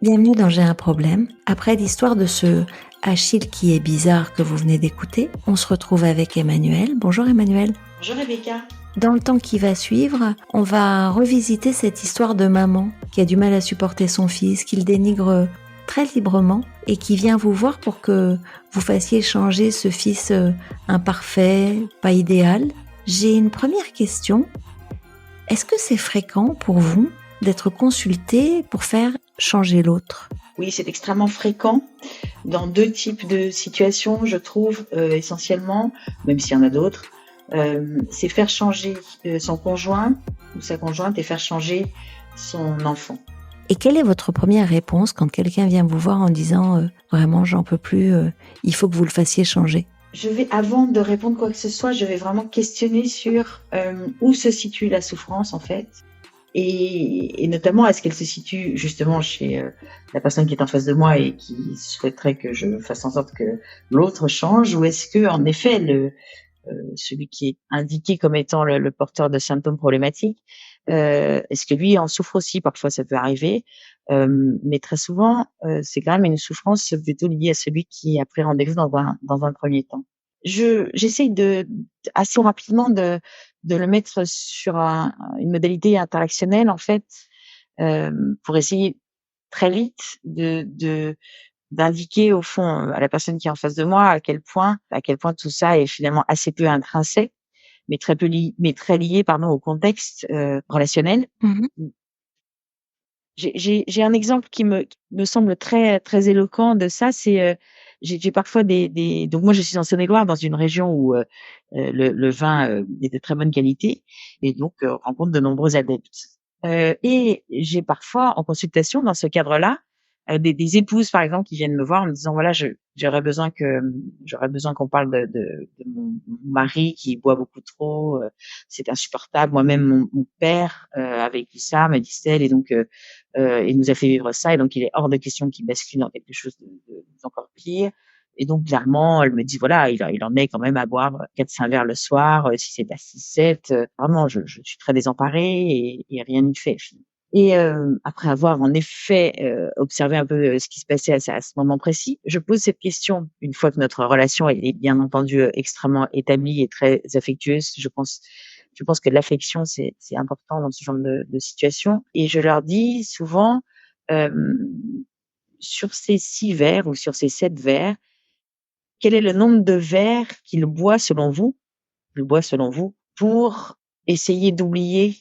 Bienvenue dans J'ai un problème. Après l'histoire de ce Achille qui est bizarre que vous venez d'écouter, on se retrouve avec Emmanuel. Bonjour Emmanuel. Bonjour Rebecca. Dans le temps qui va suivre, on va revisiter cette histoire de maman qui a du mal à supporter son fils, qu'il dénigre très librement et qui vient vous voir pour que vous fassiez changer ce fils imparfait, pas idéal. J'ai une première question. Est-ce que c'est fréquent pour vous d'être consulté pour faire changer l'autre? Oui, c'est extrêmement fréquent dans deux types de situations, je trouve, essentiellement, même s'il y en a d'autres. C'est faire changer son conjoint ou sa conjointe et faire changer son enfant. Et quelle est votre première réponse quand quelqu'un vient vous voir en disant vraiment j'en peux plus, il faut que vous le fassiez changer? Avant de répondre quoi que ce soit, je vais vraiment questionner sur où se situe la souffrance en fait. Et notamment, est-ce qu'elle se situe justement chez la personne qui est en face de moi et qui souhaiterait que je fasse en sorte que l'autre change, ou est-ce que en effet celui qui est indiqué comme étant le porteur de symptômes problématiques, est-ce que lui en souffre aussi? Parfois ça peut arriver, mais très souvent c'est quand même une souffrance plutôt liée à celui qui a pris rendez-vous dans un premier temps. J'essaye assez rapidement de le mettre sur une modalité interactionnelle en fait, pour essayer très vite d'indiquer au fond à la personne qui est en face de moi à quel point tout ça est finalement assez peu intrinsèque, mais très lié au contexte relationnel. Mmh. J'ai un exemple qui me semble très très éloquent de ça. C'est j'ai parfois donc moi je suis en Saône-et-Loire, dans une région où le vin est de très bonne qualité et donc rencontre de nombreux adeptes. Et j'ai parfois en consultation dans ce cadre-là des épouses par exemple qui viennent me voir en me disant voilà j'aurais besoin qu'on parle de mon mari qui boit beaucoup trop, c'est insupportable. Moi-même mon père avait vécu ça, me dit-elle, et donc il nous a fait vivre ça, et donc il est hors de question qu'il bascule dans quelque chose d'encore pire. Et donc clairement, elle me dit voilà, il en est quand même à boire 4-5 verres le soir, si c'est pas 6-7. Vraiment, je suis très désemparée et rien n'y fait. Et après avoir en effet observé un peu ce qui se passait à ce moment précis, je pose cette question une fois que notre relation est bien entendu extrêmement établie et très affectueuse. Je pense que l'affection c'est important dans ce genre de situation. Et je leur dis souvent euh, sur ces 6 verres ou sur ces 7 verres, quel est le nombre de verres qu'il boit selon vous, pour essayer d'oublier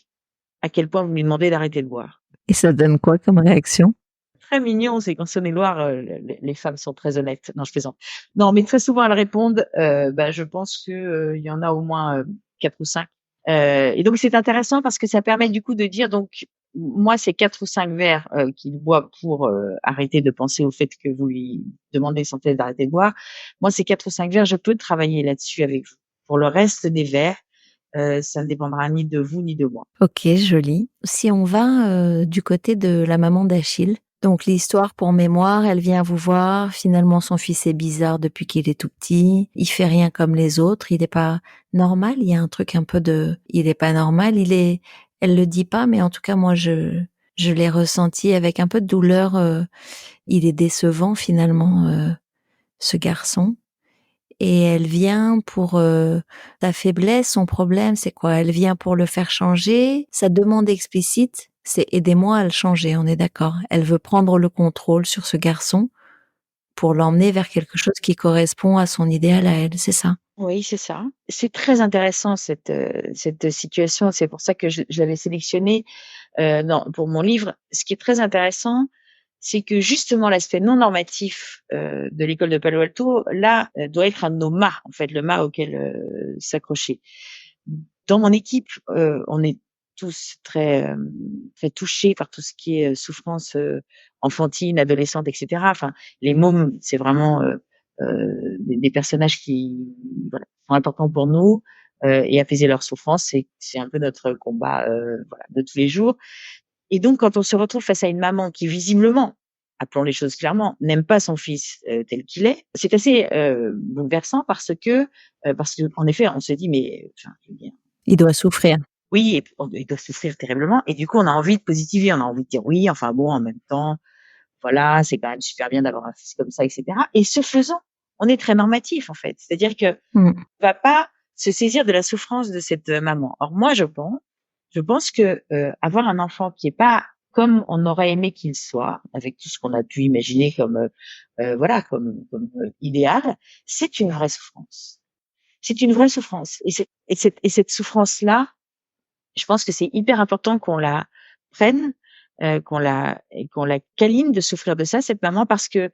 à quel point vous lui demandez d'arrêter de boire. Et ça donne quoi comme réaction? Très mignon, c'est qu'en Saône-et-Loire, les femmes sont très honnêtes. Non, je plaisante. Non, mais très souvent elles répondent, je pense que il y en a au moins 4 ou 5. Et donc c'est intéressant parce que ça permet du coup de dire donc moi c'est 4 ou 5 verres qu'il boit pour arrêter de penser au fait que vous lui demandez sans cesse d'arrêter de boire. Moi c'est 4 ou 5 verres, je peux travailler là-dessus avec vous. Pour le reste des verres, ça ne dépendra ni de vous ni de moi. Ok, joli. Si on va du côté de la maman d'Achille, donc l'histoire pour mémoire, elle vient vous voir, finalement son fils est bizarre depuis qu'il est tout petit, il fait rien comme les autres, il n'est pas normal, il y a un truc un peu il est pas normal, elle le dit pas, mais en tout cas moi je l'ai ressenti avec un peu de douleur, il est décevant finalement, ce garçon. Et elle vient pour ta faiblesse, son problème, c'est quoi? Elle vient pour le faire changer. Sa demande explicite, c'est aidez-moi à le changer, on est d'accord. Elle veut prendre le contrôle sur ce garçon pour l'emmener vers quelque chose qui correspond à son idéal à elle, c'est ça? Oui, c'est ça. C'est très intéressant cette situation. C'est pour ça que je l'avais sélectionnée pour mon livre. Ce qui est très intéressant, c'est que justement l'aspect non normatif de l'école de Palo Alto, là, doit être un de nos mâts, en fait, le mât auquel s'accrocher. Dans mon équipe, on est tous très touchés par tout ce qui est souffrance enfantine, adolescente, etc. Enfin, les mômes, c'est vraiment des personnages qui sont importants pour nous, et apaiser leur souffrance, c'est un peu notre combat de tous les jours. Et donc, quand on se retrouve face à une maman qui visiblement, appelons les choses clairement, n'aime pas son fils tel qu'il est, c'est assez bouleversant parce qu'en effet, on se dit mais je veux dire, Il doit souffrir. oui, et il doit souffrir terriblement, et du coup, on a envie de positiver, on a envie de dire oui, enfin bon, en même temps, voilà, c'est quand même super bien d'avoir un fils comme ça, etc. Et ce faisant, on est très normatif en fait. C'est-à-dire que Mmh. on va pas se saisir de la souffrance de cette maman. Or moi, je pense que avoir un enfant qui est pas comme on aurait aimé qu'il soit, avec tout ce qu'on a pu imaginer comme voilà, comme idéal, c'est une vraie souffrance. C'est une vraie souffrance. Et cette souffrance-là, je pense que c'est hyper important qu'on la prenne, qu'on la câline de souffrir de ça, cette maman, parce que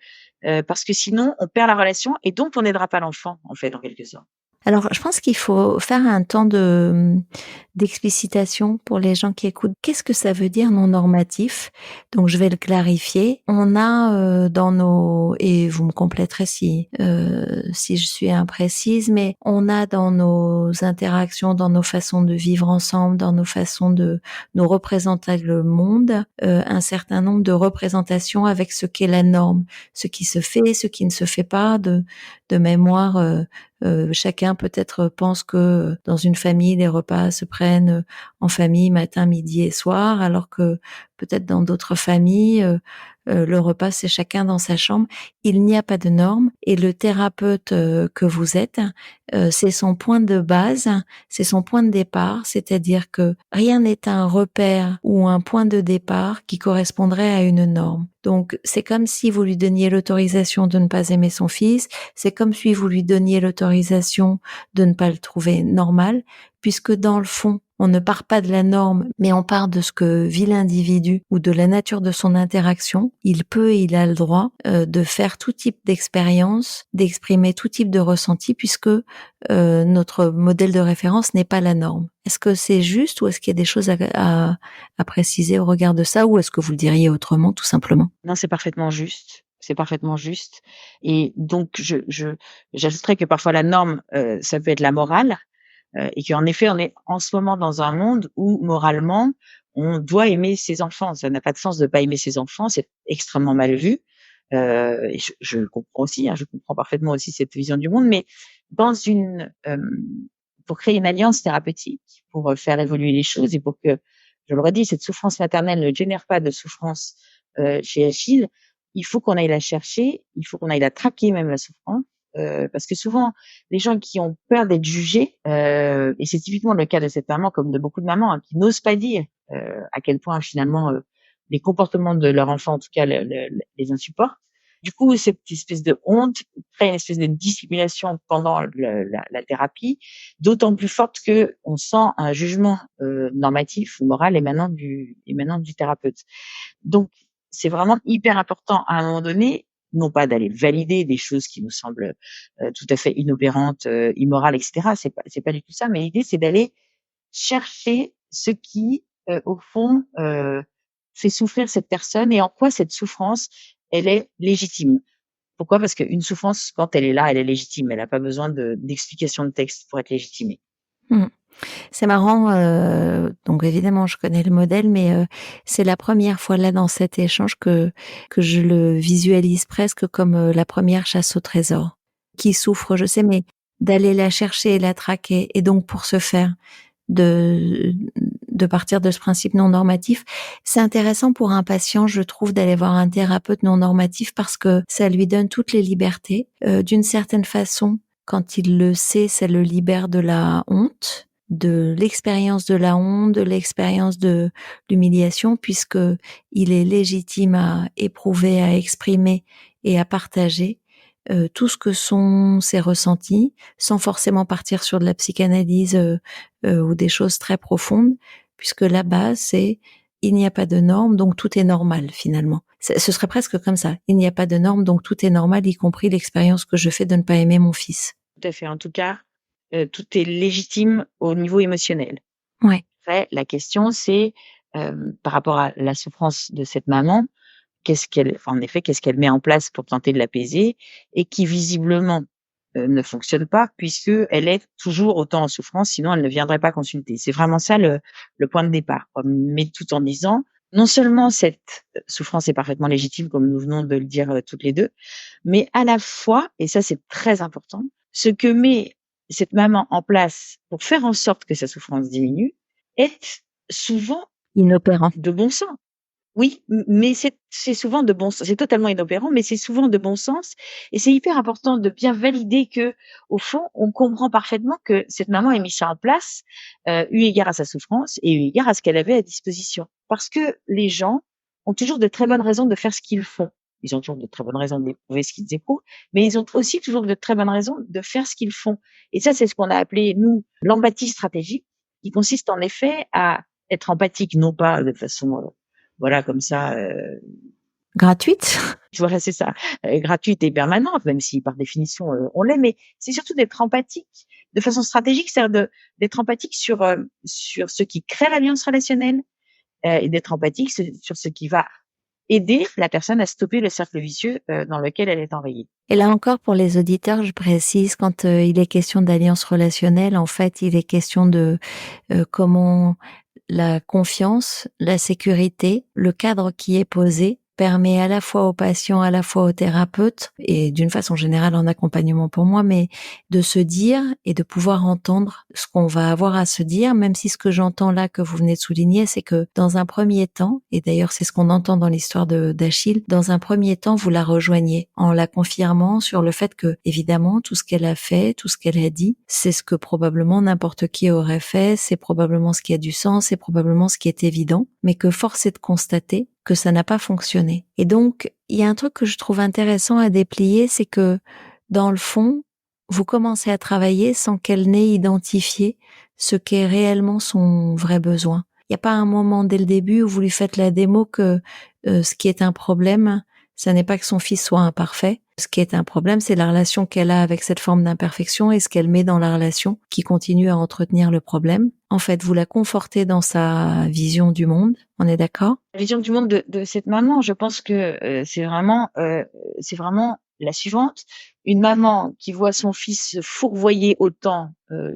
sinon on perd la relation et donc on n'aidera pas l'enfant, en fait, en quelque sorte. Alors, je pense qu'il faut faire un temps d'explicitation pour les gens qui écoutent. Qu'est-ce que ça veut dire non normatif? Donc, je vais le clarifier. On a dans nos, et vous me compléterez si je suis imprécise, mais on a dans nos interactions, dans nos façons de vivre ensemble, dans nos façons de nous représenter le monde, un certain nombre de représentations avec ce qu'est la norme, ce qui se fait, ce qui ne se fait pas, de mémoire. Chacun peut-être pense que dans une famille, les repas se prennent en famille matin, midi et soir, alors que peut-être dans d'autres familles, le repas c'est chacun dans sa chambre. Il n'y a pas de normes et le thérapeute que vous êtes, c'est son point de base, c'est son point de départ, c'est-à-dire que rien n'est un repère ou un point de départ qui correspondrait à une norme. Donc c'est comme si vous lui donniez l'autorisation de ne pas aimer son fils, c'est comme si vous lui donniez l'autorisation de ne pas le trouver normal, puisque dans le fond, on ne part pas de la norme, mais on part de ce que vit l'individu ou de la nature de son interaction. Il peut et il a le droit de faire tout type d'expérience, d'exprimer tout type de ressenti, puisque notre modèle de référence n'est pas la norme. Est-ce que c'est juste ou est-ce qu'il y a des choses à préciser au regard de ça ou est-ce que vous le diriez autrement, tout simplement? Non, c'est parfaitement juste. C'est parfaitement juste. Et donc, j'ajouterais que parfois la norme, ça peut être la morale, et qu'en effet, on est en ce moment dans un monde où moralement, on doit aimer ses enfants. Ça n'a pas de sens de pas aimer ses enfants, c'est extrêmement mal vu. Et je comprends aussi, hein, je comprends parfaitement aussi cette vision du monde, mais dans une, pour créer une alliance thérapeutique, pour faire évoluer les choses et pour que, je le redis, cette souffrance maternelle ne génère pas de souffrance chez Achille, il faut qu'on aille la chercher, il faut qu'on aille la traquer même la souffrance, parce que souvent les gens qui ont peur d'être jugés, et c'est typiquement le cas de cette maman comme de beaucoup de mamans hein, qui n'osent pas dire à quel point finalement les comportements de leur enfant en tout cas les insupportent. Du coup, cette espèce de honte crée une espèce de dissimulation pendant la thérapie, d'autant plus forte que on sent un jugement normatif ou moral émanant du thérapeute. Donc, c'est vraiment hyper important à un moment donné, non pas d'aller valider des choses qui nous semblent tout à fait inopérantes, immorales, etc. C'est pas du tout ça, mais l'idée c'est d'aller chercher ce qui, au fond, fait souffrir cette personne et en quoi cette souffrance, elle est légitime. Pourquoi? Parce qu'une souffrance, quand elle est là, elle est légitime. Elle n'a pas besoin d'explication de texte pour être légitimée. Mmh. C'est marrant, donc évidemment je connais le modèle, mais c'est la première fois là dans cet échange que je le visualise presque comme, la première chasse au trésor. Qui souffre, je sais, mais d'aller la chercher et la traquer et donc pour ce faire, de de partir de ce principe non normatif. C'est intéressant pour un patient, je trouve, d'aller voir un thérapeute non normatif parce que ça lui donne toutes les libertés. D'une certaine façon, quand il le sait, ça le libère de la honte, de l'expérience de la honte, de l'expérience de l'humiliation, puisque il est légitime à éprouver, à exprimer et à partager tout ce que sont ses ressentis, sans forcément partir sur de la psychanalyse ou des choses très profondes, puisque la base c'est il n'y a pas de normes, donc tout est normal finalement. Ce serait presque comme ça. Il n'y a pas de normes, donc tout est normal, y compris l'expérience que je fais de ne pas aimer mon fils. Tout à fait. En tout cas, tout est légitime au niveau émotionnel. Ouais. Après, la question c'est, par rapport à la souffrance de cette maman, qu'est-ce qu'elle met en place pour tenter de l'apaiser et qui visiblement ne fonctionne pas puisque elle est toujours autant en souffrance, sinon elle ne viendrait pas consulter. C'est vraiment ça le point de départ, quoi. Mais tout en disant, non seulement cette souffrance est parfaitement légitime, comme nous venons de le dire toutes les deux, mais à la fois, et ça c'est très important, ce que met cette maman en place pour faire en sorte que sa souffrance diminue est souvent Inopérant. de bon sens. Oui, mais c'est souvent de bon sens. C'est totalement inopérant, mais c'est souvent de bon sens et c'est hyper important de bien valider que, au fond, on comprend parfaitement que cette maman a mis ça en place, eu égard à sa souffrance et eu égard à ce qu'elle avait à disposition. Parce que les gens ont toujours de très bonnes raisons de faire ce qu'ils font. Ils ont toujours de très bonnes raisons d'éprouver ce qu'ils éprouvent, mais ils ont aussi toujours de très bonnes raisons de faire ce qu'ils font. Et ça, c'est ce qu'on a appelé, nous, l'empathie stratégique, qui consiste en effet à être empathique, non pas de façon voilà, comme ça, Gratuite? voilà, c'est ça, gratuite et permanente, même si par définition, on l'est, mais c'est surtout d'être empathique de façon stratégique, c'est-à-dire d'être empathique sur ce qui crée l'alliance relationnelle, et d'être empathique sur ce qui va aider la personne à stopper le cercle vicieux, dans lequel elle est enrayée. Et là encore, pour les auditeurs, je précise, quand il est question d'alliance relationnelle, en fait, il est question de comment la confiance, la sécurité, le cadre qui est posé permet à la fois aux patients, à la fois aux thérapeutes et d'une façon générale en accompagnement pour moi, mais de se dire et de pouvoir entendre ce qu'on va avoir à se dire, même si ce que j'entends là que vous venez de souligner, c'est que dans un premier temps, et d'ailleurs c'est ce qu'on entend dans l'histoire d'Achille, dans un premier temps, vous la rejoignez en la confirmant sur le fait que, évidemment, tout ce qu'elle a fait, tout ce qu'elle a dit, c'est ce que probablement n'importe qui aurait fait, c'est probablement ce qui a du sens, c'est probablement ce qui est évident, mais que force est de constater que ça n'a pas fonctionné. Et donc, il y a un truc que je trouve intéressant à déplier, c'est que, dans le fond, vous commencez à travailler sans qu'elle n'ait identifié ce qu'est réellement son vrai besoin. Il n'y a pas un moment dès le début où vous lui faites la démo que ce qui est un problème, ce n'est pas que son fils soit imparfait. Ce qui est un problème, c'est la relation qu'elle a avec cette forme d'imperfection et ce qu'elle met dans la relation qui continue à entretenir le problème. En fait, vous la confortez dans sa vision du monde. On est d'accord? La vision du monde de cette maman, je pense que, c'est vraiment la suivante. Une maman qui voit son fils se fourvoyer autant,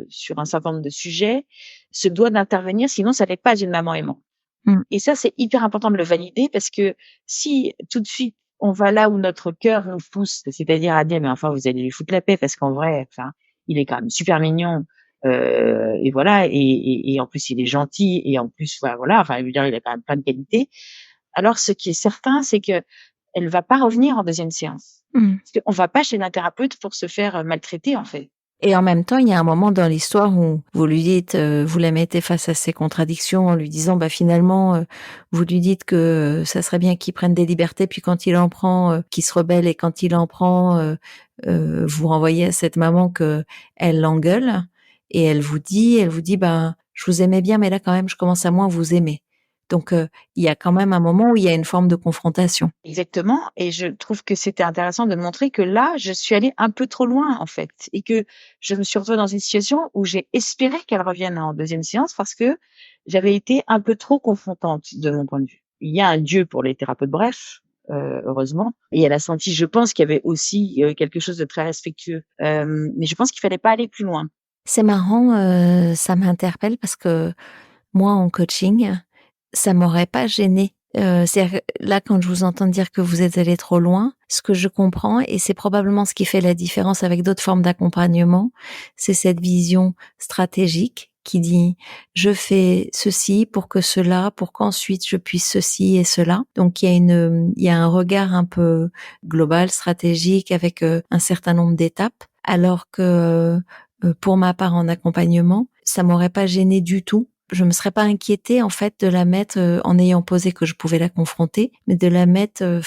sur un certain nombre de sujets, se doit d'intervenir, sinon ça n'est pas une maman aimante. Mmh. Et ça, c'est hyper important de le valider parce que si tout de suite on va là où notre cœur nous pousse, c'est-à-dire à dire mais enfin vous allez lui foutre la paix parce qu'en vrai, enfin il est quand même super mignon et voilà et en plus il est gentil et en plus voilà enfin je veux dire il a quand même plein de qualités. Alors ce qui est certain, c'est que elle va pas revenir en deuxième séance Mmh. parce qu'on va pas chez un thérapeute pour se faire maltraiter en fait. Et en même temps, il y a un moment dans l'histoire où vous lui dites, vous la mettez face à ses contradictions en lui disant, bah finalement, vous lui dites que ça serait bien qu'il prenne des libertés, puis quand il en prend, qu'il se rebelle et quand il en prend, vous renvoyez à cette maman que elle l'engueule et elle vous dit, ben je vous aimais bien, mais là quand même, je commence à moins vous aimer. Donc il y a quand même un moment où il y a une forme de confrontation. Exactement et je trouve que c'était intéressant de montrer que là, je suis allée un peu trop loin, en fait et que je me suis retrouvée dans une situation où j'ai espéré qu'elle revienne en deuxième séance parce que j'avais été un peu trop confrontante de mon point de vue. Il y a un Dieu pour les thérapeutes brefs, heureusement et elle a senti, je pense, qu'il y avait aussi, quelque chose de très respectueux, mais je pense qu'il fallait pas aller plus loin. C'est marrant, ça m'interpelle parce que moi, en coaching, ça m'aurait pas gêné. C'est-à-dire que là, quand je vous entends dire que vous êtes allé trop loin, ce que je comprends, et c'est probablement ce qui fait la différence avec d'autres formes d'accompagnement, c'est cette vision stratégique qui dit: «Je fais ceci pour que cela, pour qu'ensuite je puisse ceci et cela». Donc il y a un regard un peu global, stratégique avec, un certain nombre d'étapes. Alors que, pour ma part en accompagnement, ça m'aurait pas gêné du tout. Je me serais pas inquiétée en fait de la mettre, en ayant posé que je pouvais la confronter, mais de la mettre, de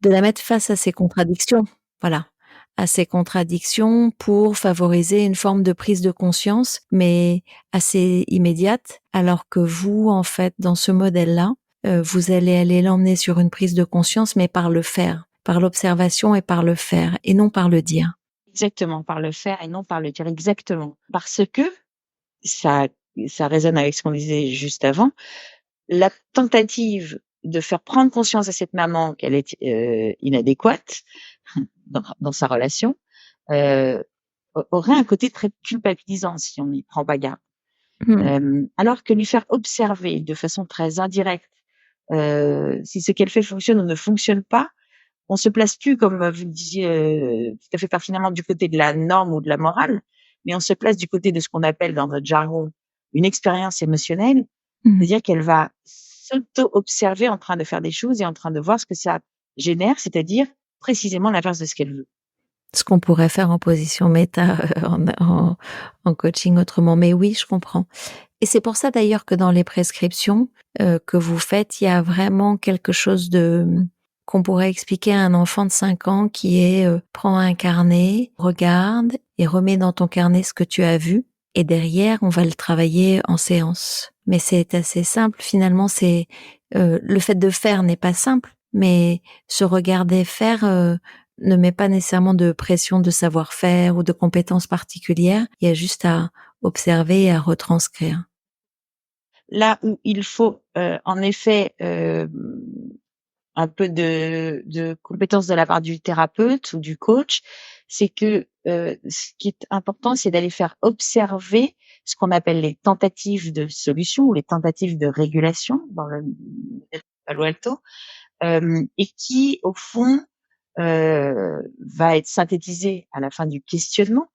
la mettre face à ses contradictions. Voilà, à ses contradictions pour favoriser une forme de prise de conscience, mais assez immédiate. Alors que vous, en fait, dans ce modèle-là, vous allez aller l'emmener sur une prise de conscience, mais par le faire, par l'observation et par le faire, et non par le dire. Exactement, par le faire et non par le dire, exactement. Parce que ça ça résonne avec ce qu'on disait juste avant. La tentative de faire prendre conscience à cette maman qu'elle est, inadéquate dans sa relation, heu, aurait un côté très culpabilisant si on n'y prend pas garde. Mmh. Alors que lui faire observer de façon très indirecte, si ce qu'elle fait fonctionne ou ne fonctionne pas, on se place plus comme, vous le disiez, tout à fait pertinemment du côté de la norme ou de la morale, mais on se place du côté de ce qu'on appelle dans notre jargon une expérience émotionnelle. Mmh. C'est-à-dire qu'elle va s'auto-observer en train de faire des choses et en train de voir ce que ça génère, c'est-à-dire précisément l'inverse de ce qu'elle veut. Ce qu'on pourrait faire en position méta, en coaching autrement. Mais oui, je comprends. Et c'est pour ça d'ailleurs que dans les prescriptions que vous faites, il y a vraiment quelque chose qu'on pourrait expliquer à un enfant de 5 ans qui est prends un carnet, regarde et remets dans ton carnet ce que tu as vu. Et derrière, on va le travailler en séance. Mais c'est assez simple. Finalement, c'est le fait de faire n'est pas simple, mais se regarder faire ne met pas nécessairement de pression de savoir-faire ou de compétences particulières. Il y a juste à observer et à retranscrire. Là où il faut en effet un peu de compétences de la part du thérapeute ou du coach, c'est que ce qui est important, c'est d'aller faire observer ce qu'on appelle les tentatives de solution ou les tentatives de régulation dans le Palo Alto, et qui, au fond, va être synthétisé à la fin du questionnement.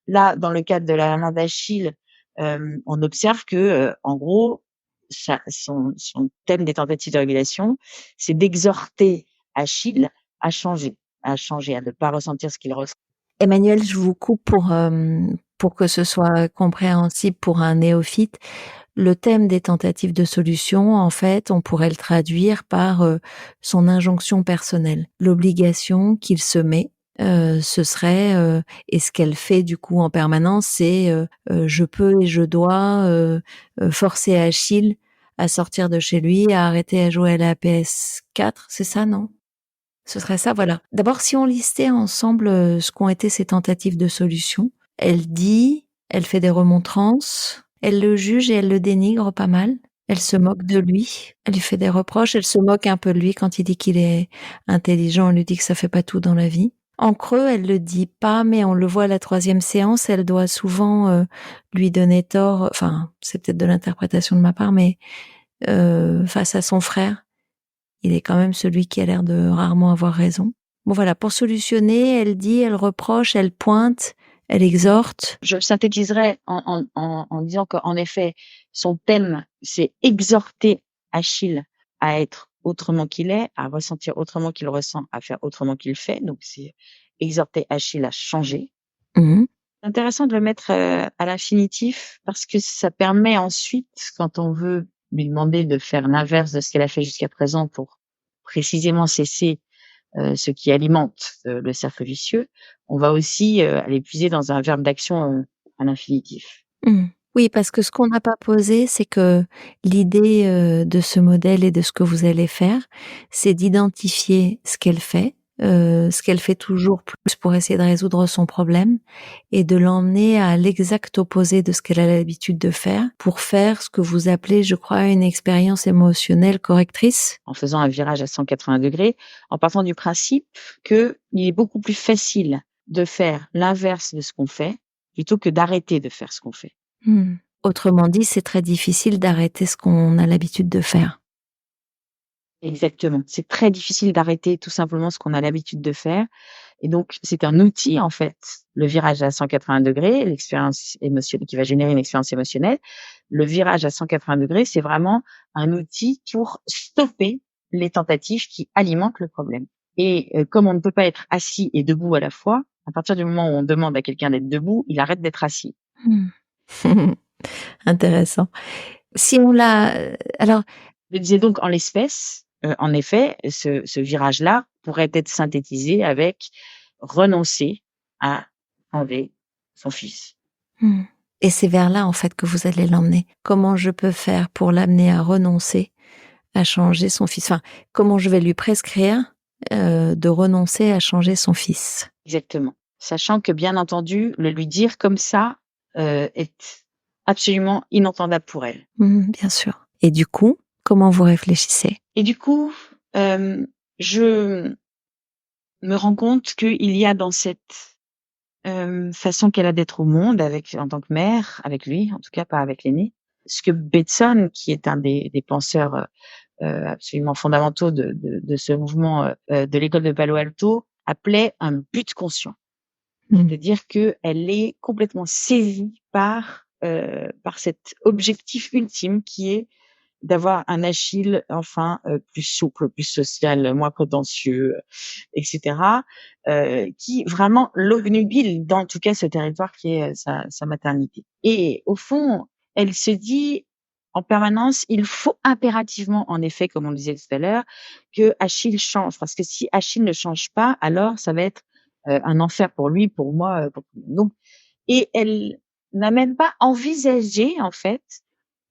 Là, dans le cadre de la main d'Achille, on observe que, en gros, son thème des tentatives de régulation, c'est d'exhorter Achille à changer, à ne pas ressentir ce qu'il ressent. Emmanuel, je vous coupe pour que ce soit compréhensible pour un néophyte. Le thème des tentatives de solution, en fait, on pourrait le traduire par son injonction personnelle. L'obligation qu'il se met, ce serait, et ce qu'elle fait du coup en permanence, c'est je peux et je dois forcer Achille à sortir de chez lui, à arrêter à jouer à la PS4, c'est ça, non? Ce serait ça, voilà. D'abord, si on listait ensemble ce qu'ont été ces tentatives de solution, elle dit, elle fait des remontrances, elle le juge et elle le dénigre pas mal. Elle se moque de lui, elle lui fait des reproches, elle se moque un peu de lui quand il dit qu'il est intelligent, elle lui dit que ça fait pas tout dans la vie. En creux, elle le dit pas, mais on le voit à la 3e séance, elle doit souvent lui donner tort, enfin, c'est peut-être de l'interprétation de ma part, mais face à son frère. Il est quand même celui qui a l'air de rarement avoir raison. Bon voilà, pour solutionner, elle dit, elle reproche, elle pointe, elle exhorte. Je synthétiserai en disant qu'en effet, son thème, c'est exhorter Achille à être autrement qu'il est, à ressentir autrement qu'il ressent, à faire autrement qu'il fait. Donc, c'est exhorter Achille à changer. Mmh. C'est intéressant de le mettre à l'infinitif parce que ça permet ensuite, quand on veut lui demander de faire l'inverse de ce qu'elle a fait jusqu'à présent pour précisément cesser ce qui alimente le cercle vicieux, on va aussi aller puiser dans un verbe d'action à l'infinitif. Mmh. Oui, parce que ce qu'on n'a pas posé, c'est que l'idée de ce modèle et de ce que vous allez faire, c'est d'identifier ce qu'elle fait toujours plus pour essayer de résoudre son problème et de l'emmener à l'exact opposé de ce qu'elle a l'habitude de faire pour faire ce que vous appelez, je crois, une expérience émotionnelle correctrice. En faisant un virage à 180 degrés, en partant du principe qu'il est beaucoup plus facile de faire l'inverse de ce qu'on fait plutôt que d'arrêter de faire ce qu'on fait. Mmh. Autrement dit, c'est très difficile d'arrêter ce qu'on a l'habitude de faire. Exactement. C'est très difficile d'arrêter tout simplement ce qu'on a l'habitude de faire. Et donc, c'est un outil, en fait, le virage à 180 degrés, l'expérience émotionnelle qui va générer une expérience émotionnelle. Le virage à 180 degrés, c'est vraiment un outil pour stopper les tentatives qui alimentent le problème. Et comme on ne peut pas être assis et debout à la fois, à partir du moment où on demande à quelqu'un d'être debout, il arrête d'être assis. Mmh. Intéressant. Si on l'a, alors, Je disais donc en l'espèce, en effet, ce virage-là pourrait être synthétisé avec renoncer à enlever son fils. mmh. Et c'est vers là, en fait, que vous allez l'emmener. Comment je peux faire pour l'amener à renoncer, à changer son fils? Enfin, comment je vais lui prescrire de renoncer à changer son fils? Exactement. Sachant que, bien entendu, le lui dire comme ça est absolument inentendable pour elle. Mmh, bien sûr. Et du coup, comment vous réfléchissez? Et du coup, je me rends compte qu'il y a dans cette façon qu'elle a d'être au monde avec en tant que mère, avec lui, en tout cas pas avec l'aîné, ce que Bateson, qui est un des penseurs absolument fondamentaux de ce mouvement de l'école de Palo Alto, appelait un but conscient. Mmh. C'est-à-dire qu'elle est complètement saisie par cet objectif ultime qui est d'avoir un Achille enfin plus souple, plus social, moins prétentieux, etc. Qui vraiment l'obnubile dans en tout cas ce territoire qui est sa maternité. Et au fond, elle se dit en permanence, il faut impérativement, en effet, comme on le disait tout à l'heure, que Achille change, parce que si Achille ne change pas, alors ça va être un enfer pour lui, pour moi, pour tout le monde. Donc, et elle n'a même pas envisagé en fait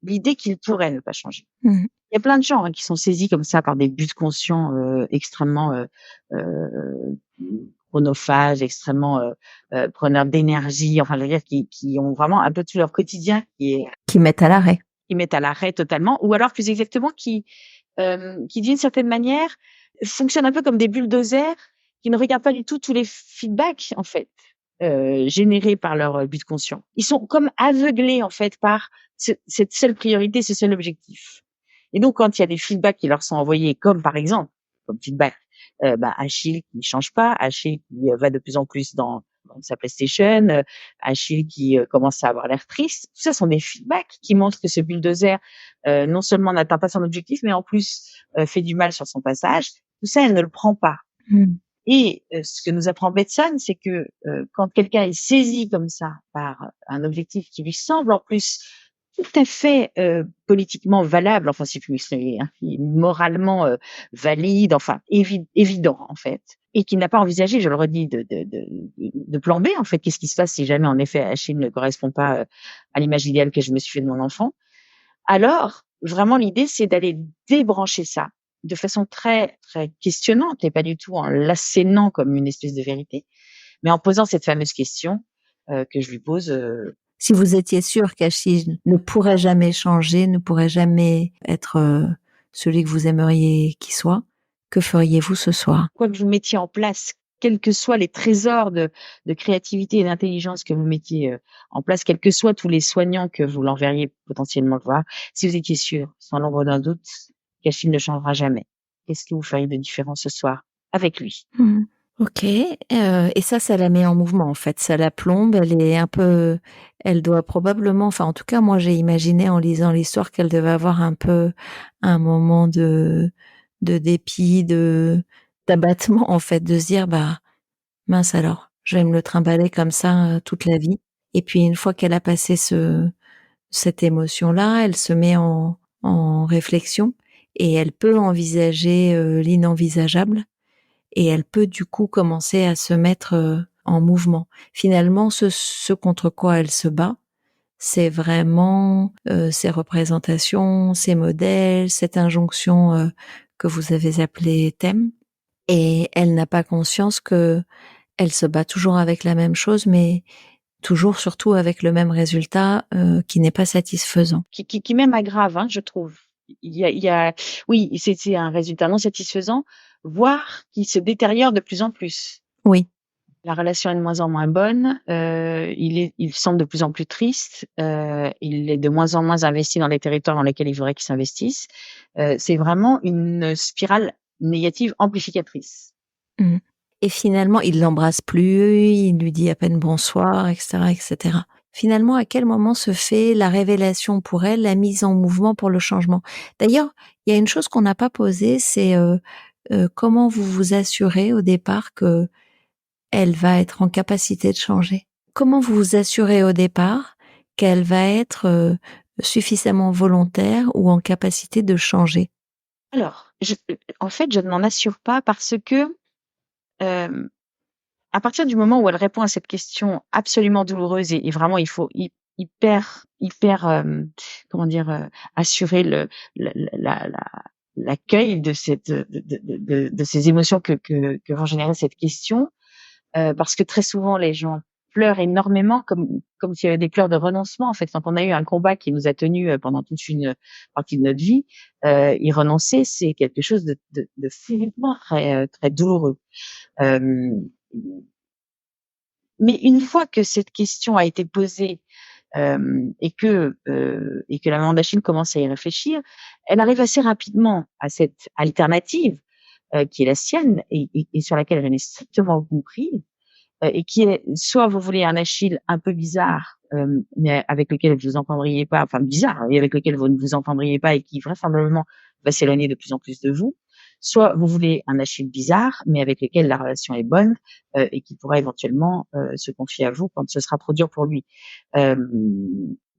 l'idée qu'il pourrait ne pas changer. Mmh. Il y a plein de gens qui sont saisis comme ça par des buts conscients extrêmement euh, chronophages, extrêmement preneurs d'énergie, enfin je veux dire qui ont vraiment un peu tout leur quotidien Qui mettent à l'arrêt. qui mettent à l'arrêt totalement, ou alors plus exactement qui d'une certaine manière fonctionnent un peu comme des bulldozers qui ne regardent pas du tout tous les feedbacks en fait générés par leur but conscient. Ils sont comme aveuglés en fait par cette seule priorité, ce seul objectif. Et donc quand il y a des feedbacks qui leur sont envoyés, comme par exemple comme feedback, Achille qui ne change pas, Achille qui va de plus en plus dans sa PlayStation, Achille qui commence à avoir l'air triste. Tout ça sont des feedbacks qui montrent que ce bulldozer non seulement n'atteint pas son objectif, mais en plus fait du mal sur son passage. Tout ça, elle ne le prend pas. Mmh. Et ce que nous apprend Betson, c'est que quand quelqu'un est saisi comme ça par un objectif qui lui semble en plus tout à fait politiquement valable, enfin si plus moralement valide, enfin évident en fait, et qui n'a pas envisagé, je le redis, de plan B en fait. Qu'est-ce qui se passe si jamais en effet Achille ne correspond pas à l'image idéale que je me suis fait de mon enfant? Alors vraiment l'idée c'est d'aller débrancher ça de façon très très questionnante et pas du tout en l'assénant comme une espèce de vérité, mais en posant cette fameuse question que je lui pose. Si vous étiez sûr qu'Achille ne pourrait jamais changer, ne pourrait jamais être celui que vous aimeriez qu'il soit, que feriez-vous ce soir? Quoi que vous mettiez en place, quels que soient les trésors de créativité et d'intelligence que vous mettiez en place, quels que soient tous les soignants que vous l'enverriez potentiellement voir, si vous étiez sûr, sans l'ombre d'un doute, qu'Achille ne changera jamais, qu'est-ce que vous feriez de différent ce soir avec lui? Mmh. OK, et ça la met en mouvement, en fait, ça la plombe, elle doit probablement, enfin, en tout cas, moi, j'ai imaginé en lisant l'histoire qu'elle devait avoir un peu un moment de dépit, d'abattement, en fait, de se dire: «Bah, mince alors, je vais me le trimballer comme ça, toute la vie», et puis une fois qu'elle a passé cette émotion-là, elle se met en réflexion et elle peut envisager, l'inenvisageable. Et elle peut du coup commencer à se mettre en mouvement. Finalement, ce contre quoi elle se bat, c'est vraiment ces représentations, ces modèles, cette injonction que vous avez appelée thème. Et elle n'a pas conscience que elle se bat toujours avec la même chose, mais toujours surtout avec le même résultat qui n'est pas satisfaisant. Qui même aggrave, hein, je trouve. Il y a oui, c'est un résultat non satisfaisant, voire qui se détériore de plus en plus. Oui. La relation est de moins en moins bonne, il semble de plus en plus triste, il est de moins en moins investi dans les territoires dans lesquels il faudrait qu'il s'investisse. C'est vraiment une spirale négative amplificatrice. Mmh. Et finalement, il l'embrasse plus, il lui dit à peine bonsoir, et cetera, et cetera. Finalement, à quel moment se fait la révélation pour elle, la mise en mouvement pour le changement? D'ailleurs, il y a une chose qu'on n'a pas posée, c'est, comment vous vous assurez au départ qu'elle va être en capacité de changer? Comment vous vous assurez au départ qu'elle va être, suffisamment volontaire ou en capacité de changer? Alors, en fait, je ne m'en assure pas parce que, hem, à partir du moment où elle répond à cette question absolument douloureuse et vraiment il faut hyper, comment dire? Assurer l'accueil de cette, de ces émotions que vont générer cette question, parce que très souvent les gens pleurent énormément comme s'il y avait des pleurs de renoncement. En fait, quand on a eu un combat qui nous a tenus, pendant toute une partie de notre vie, y renoncer, c'est quelque chose de physiquement très douloureux. Hem, mais une fois que cette question a été posée, et que la maman d'Achille commence à y réfléchir, elle arrive assez rapidement à cette alternative, qui est la sienne et sur laquelle elle n'est strictement aucune prise, et qui est soit vous voulez un Achille un peu bizarre, mais avec lequel vous vous entendriez pas, enfin bizarre, et avec lequel vous ne vous entendriez pas et qui vraisemblablement va s'éloigner de plus en plus de vous. Soit vous voulez un Achille bizarre, mais avec lequel la relation est bonne et qui pourra éventuellement se confier à vous quand ce sera trop dur pour lui. Euh,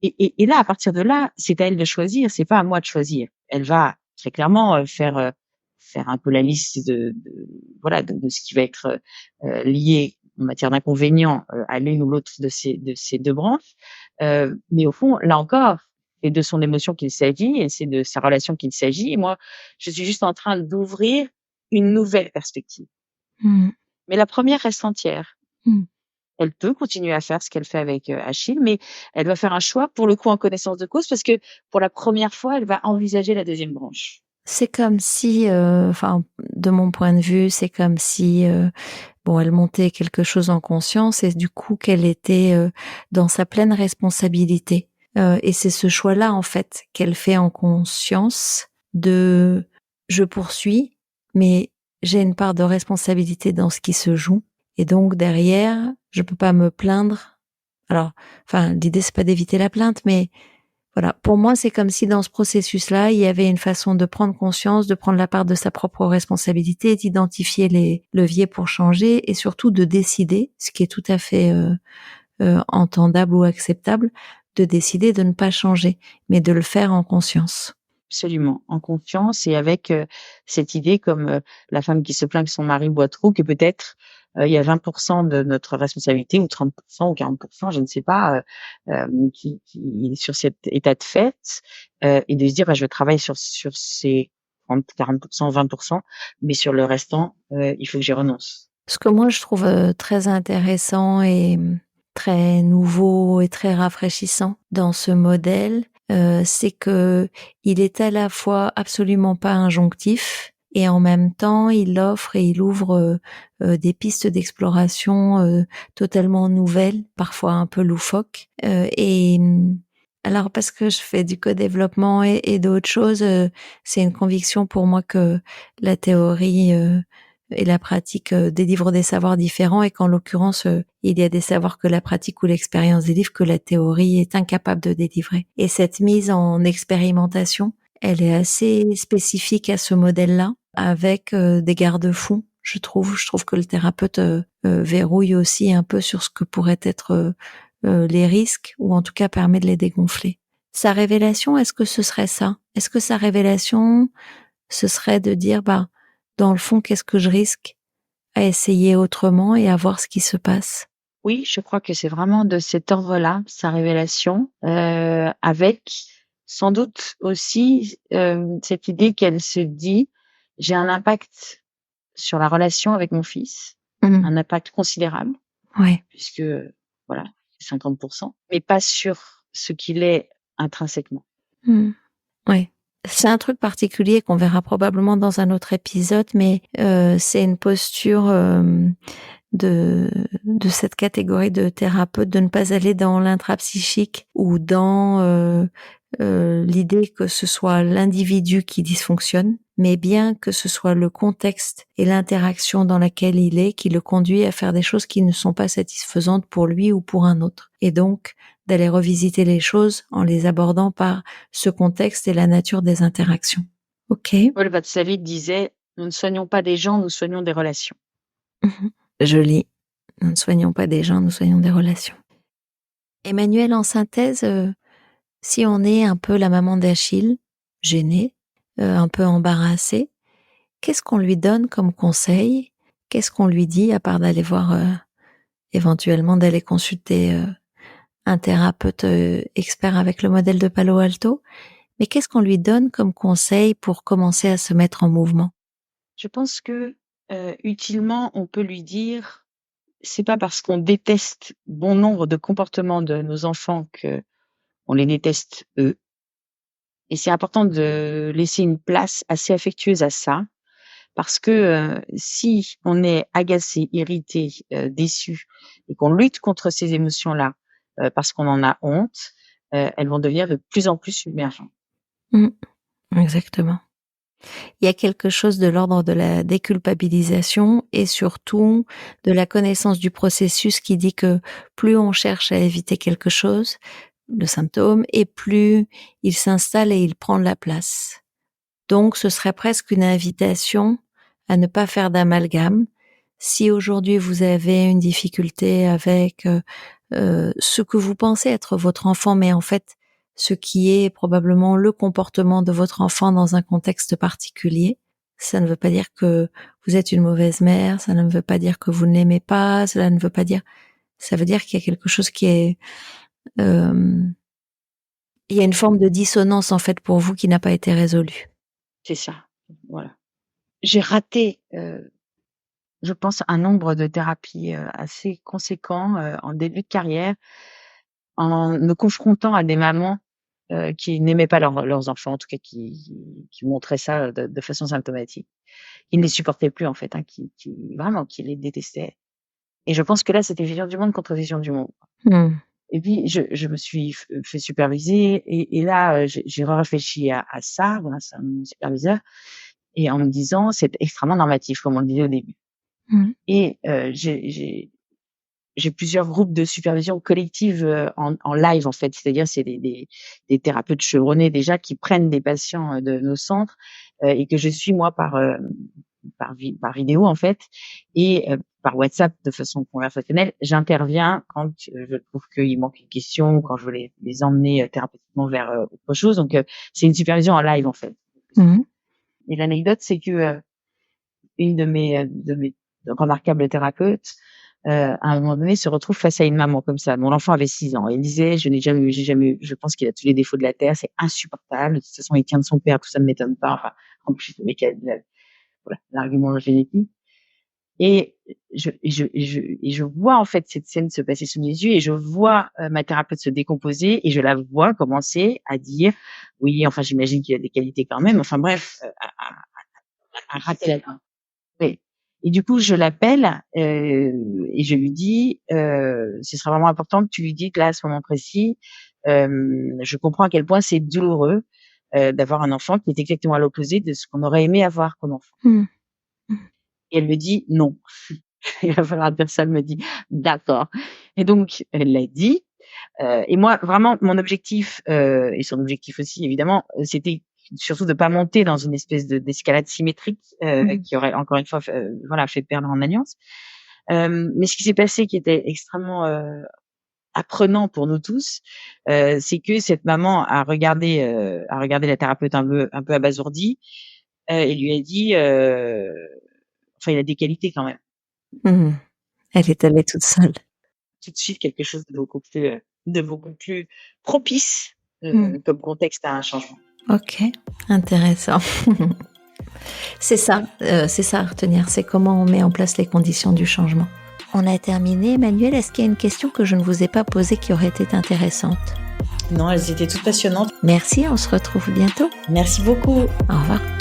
et là, à partir de là, c'est à elle de choisir, c'est pas à moi de choisir. Elle va très clairement faire un peu la liste voilà de ce qui va être lié en matière d'inconvénients à l'une ou l'autre de ces deux branches. Mais au fond, là encore, c'est de son émotion qu'il s'agit et c'est de sa relation qu'il s'agit. Et moi, je suis juste en train d'ouvrir une nouvelle perspective. Mmh. Mais la première reste entière. Mmh. Elle peut continuer à faire ce qu'elle fait avec Achille, mais elle va faire un choix, pour le coup, en connaissance de cause, parce que pour la première fois, elle va envisager la deuxième branche. C'est comme si, enfin, de mon point de vue, c'est comme si, bon, elle montait quelque chose en conscience et du coup qu'elle était dans sa pleine responsabilité. Et c'est ce choix-là, en fait, qu'elle fait en conscience de je poursuis, mais j'ai une part de responsabilité dans ce qui se joue. Et donc derrière, je peux pas me plaindre. Alors, enfin, l'idée c'est pas d'éviter la plainte, mais voilà, pour moi, c'est comme si dans ce processus-là, il y avait une façon de prendre conscience, de prendre la part de sa propre responsabilité, d'identifier les leviers pour changer et surtout de décider, ce qui est tout à fait entendable ou acceptable, de décider de ne pas changer, mais de le faire en conscience. Absolument, en confiance et avec cette idée, comme la femme qui se plaint que son mari boit trop, que peut-être il y a 20% de notre responsabilité, ou 30% ou 40%, je ne sais pas, qui est sur cet état de fait, et de se dire, bah, je travaille sur ces 30, 40%, 20%, mais sur le restant, il faut que j'y renonce. Ce que moi je trouve très intéressant et très nouveau et très rafraîchissant dans ce modèle, c'est que il est à la fois absolument pas injonctif et en même temps il offre et il ouvre des pistes d'exploration totalement nouvelles, parfois un peu loufoques. Alors parce que je fais du co-développement et d'autres choses, c'est une conviction pour moi que la théorie et la pratique délivre des savoirs différents et qu'en l'occurrence, il y a des savoirs que la pratique ou l'expérience délivre que la théorie est incapable de délivrer. Et cette mise en expérimentation, elle est assez spécifique à ce modèle-là, avec des garde-fous, je trouve. Je trouve que le thérapeute verrouille aussi un peu sur ce que pourraient être les risques, ou en tout cas permet de les dégonfler. Sa révélation, est-ce que ce serait ça? Est-ce que sa révélation, ce serait de dire, bah, dans le fond, qu'est-ce que je risque à essayer autrement et à voir ce qui se passe? Oui, je crois que c'est vraiment de cet ordre-là, sa révélation, avec sans doute aussi cette idée qu'elle se dit, j'ai un impact sur la relation avec mon fils, Mmh. un impact considérable, Ouais. puisque voilà, 50%, mais pas sur ce qu'il est intrinsèquement. Mmh. Ouais. C'est un truc particulier qu'on verra probablement dans un autre épisode, mais c'est une posture de cette catégorie de thérapeute de ne pas aller dans l'intrapsychique ou dans l'idée que ce soit l'individu qui dysfonctionne, mais bien que ce soit le contexte et l'interaction dans laquelle il est qui le conduit à faire des choses qui ne sont pas satisfaisantes pour lui ou pour un autre. Et donc, d'aller revisiter les choses en les abordant par ce contexte et la nature des interactions. Ok. Paul Watzlawick disait, nous ne soignons pas des gens, nous soignons des relations. Joli. Nous ne soignons pas des gens, nous soignons des relations. Emmanuel, en synthèse, si on est un peu la maman d'Achille, gênée, un peu embarrassée, qu'est-ce qu'on lui donne comme conseil? Qu'est-ce qu'on lui dit, à part d'aller voir, éventuellement d'aller consulter un thérapeute expert avec le modèle de Palo Alto? Mais qu'est-ce qu'on lui donne comme conseil pour commencer à se mettre en mouvement? Je pense que utilement, on peut lui dire, c'est pas parce qu'on déteste bon nombre de comportements de nos enfants que on les déteste eux. Et c'est important de laisser une place assez affectueuse à ça, parce que si on est agacé, irrité, déçu, et qu'on lutte contre ces émotions-là, parce qu'on en a honte, elles vont devenir de plus en plus submergentes. Mmh, exactement. Il y a quelque chose de l'ordre de la déculpabilisation et surtout de la connaissance du processus qui dit que plus on cherche à éviter quelque chose, le symptôme, et plus il s'installe et il prend de la place. Donc ce serait presque une invitation à ne pas faire d'amalgame. Si aujourd'hui vous avez une difficulté avec ce que vous pensez être votre enfant, mais en fait ce qui est probablement le comportement de votre enfant dans un contexte particulier, ça ne veut pas dire que vous êtes une mauvaise mère, ça ne veut pas dire que vous ne l'aimez pas, cela ne veut pas dire, ça veut dire qu'il y a quelque chose qui est, euh, il y a une forme de dissonance en fait pour vous qui n'a pas été résolue. C'est ça, voilà. J'ai raté, je pense, un nombre de thérapies assez conséquent en début de carrière, en me confrontant à des mamans qui n'aimaient pas leurs enfants, en tout cas qui montraient ça de façon symptomatique. Ils ne les supportaient plus en fait, hein, vraiment, qui les détestaient. Et je pense que là, c'était vision du monde contre vision du monde. Et puis je me suis fait superviser et là j'ai réfléchi à ça grâce à mon superviseur et en me disant c'est extrêmement normatif comme on le disait au début. Et j'ai plusieurs groupes de supervision collective en live en fait, c'est-à-dire c'est des thérapeutes chevronnés déjà qui prennent des patients de nos centres et que je suis moi par vidéo en fait et par WhatsApp de façon conversationnelle. J'interviens quand je trouve qu'il manque une question, quand je veux les emmener thérapeutiquement vers autre chose. Donc c'est une supervision en live en fait. Et l'anecdote c'est que une de mes remarquables thérapeutes à un moment donné se retrouve face à une maman comme ça. Mon enfant avait 6 ans. Il disait j'ai jamais je pense qu'il a tous les défauts de la terre, c'est insupportable. De toute façon, il tient de son père, tout ça ne m'étonne pas. Enfin, en plus le mec a voilà, l'argument génétique. Et je vois en fait cette scène se passer sous mes yeux et je vois ma thérapeute se décomposer et je la vois commencer à dire oui, enfin j'imagine qu'il y a des qualités quand même. Enfin bref, à rater la fin. Oui. Et du coup, je l'appelle et je lui dis, ce serait vraiment important que tu lui dises que là, à ce moment précis, je comprends à quel point c'est douloureux d'avoir un enfant qui est exactement à l'opposé de ce qu'on aurait aimé avoir comme enfant. Et elle me dit non. Il va falloir dire ça. Elle me dit d'accord. Et donc, elle l'a dit. Et moi, vraiment, mon objectif et son objectif aussi, évidemment, c'était surtout de pas monter dans une espèce d'escalade symétrique qui aurait encore une fois fait perdre en alliance. Mais ce qui s'est passé, qui était extrêmement apprenant pour nous tous, c'est que cette maman a regardé la thérapeute un peu abasourdie et lui a dit, enfin, il a des qualités quand même. Elle est allée toute seule. Tout de suite quelque chose de beaucoup plus propice comme contexte à un changement. Ok, intéressant. C'est ça à retenir, c'est comment on met en place les conditions du changement. On a terminé. Emmanuelle, est-ce qu'il y a une question que je ne vous ai pas posée qui aurait été intéressante? Non, elles étaient toutes passionnantes. Merci, on se retrouve bientôt. Merci beaucoup. Au revoir.